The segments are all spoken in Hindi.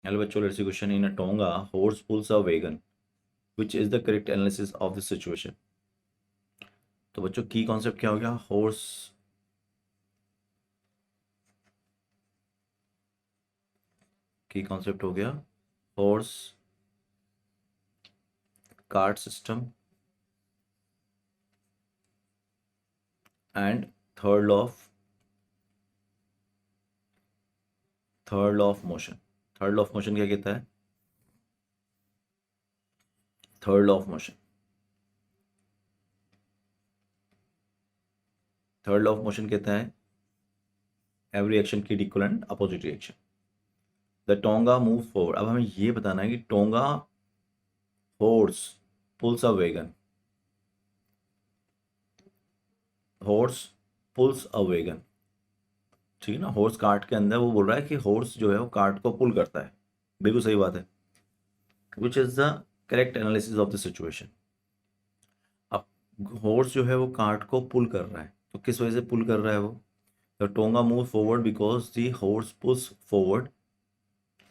हेलो बच्चों, let's see question. In a tonga, horse pulls a wagon. Which is the correct analysis of the situation? तो बच्चों की कॉन्सेप्ट क्या हो गया? हॉर्स की कॉन्सेप्ट हो गया horse cart system and third law of motion. Third law of motion क्या कहता है? Third law of motion. Third law of motion कहता है एवरी एक्शन की equal and opposite reaction. The tonga move forward. अब हमें ये बताना है कि टोंगा हॉर्स पुल्स अ वैगन. हॉर्स पुल्स अ वैगन. ठीक है ना. हॉर्स कार्ट के अंदर वो बोल रहा है कि हॉर्स जो है वो कार्ट को पुल करता है. बिल्कुल सही बात है. Which is the correct analysis of the situation. अब हॉर्स जो है वो कार्ट को पुल कर रहा है, तो किस वजह से पुल कर रहा है वो? The tonga move forward because the horse pulls forward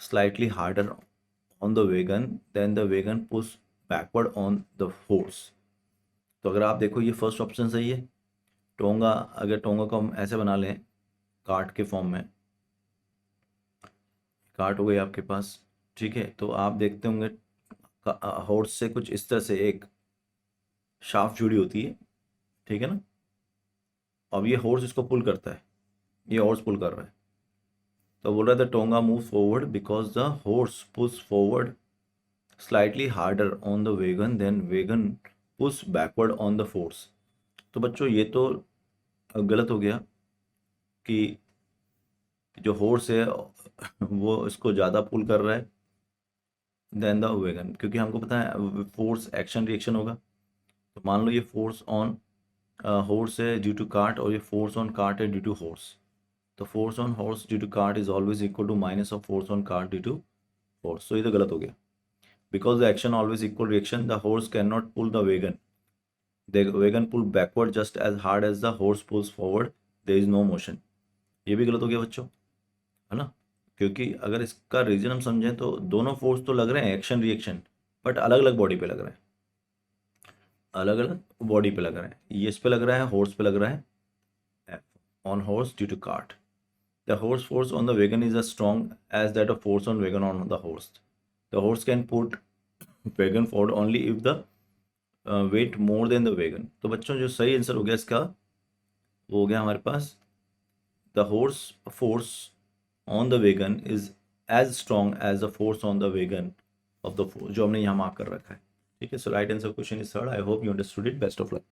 slightly harder on the wagon then the wagon pulls backward on the horse. तो अगर आप देखो ये फर्स्ट ऑप्शन सही है. टोंगा, अगर टोंगा को हम ऐसे बना लें कार्ट के फॉर्म में, कार्ट हो गई आपके पास. ठीक है, तो आप देखते होंगे हॉर्स से कुछ इस तरह से एक शाफ्ट जुड़ी होती है. ठीक है ना. अब ये हॉर्स इसको पुल करता है, ये हॉर्स पुल कर रहा है. तो बोल रहा है the tonga move forward because the horse push forward slightly harder on the wagon then wagon push backward on the force. तो बच्चों ये तो गलत हो गया कि जो हॉर्स है वो इसको ज़्यादा पुल कर रहा है देन द वेगन, क्योंकि हमको पता है फोर्स एक्शन रिएक्शन होगा. तो मान लो ये फोर्स ऑन हॉर्स है ड्यू टू कार्ट और ये फोर्स ऑन कार्ट है ड्यू टू हॉर्स. तो force on horse due to cart is always equal to minus of force on cart due to force. तो ये तो गलत हो गया. Because the action always equal reaction, the horse can not pull the wagon. The wagon pull backward just as hard as the horse pulls forward. There is no motion. ये भी गलत हो गया बच्चों, है ना. क्योंकि अगर इसका रीजन हम समझें तो दोनों फोर्स तो लग रहे हैं एक्शन रिएक्शन, बट अलग अलग बॉडी पे लग रहे हैं. अलग अलग बॉडी पे लग रहे हैं. ये इस पे लग रहा है, हॉर्स पे लग रहा है on horse due to cart. The horse force on the wagon is as strong as that of force on wagon on the horse. The horse can put wagon forward only if the weight more than the wagon. तो बच्चों जो सही आंसर हो गया इसका वो हो गया हमारे पास the horse force on the wagon is as strong as the force on the wagon of the force, जो हमने यहाँ मार्क कर रखा है. ठीक है. So right answer question is third. I hope you understood it. Best of luck.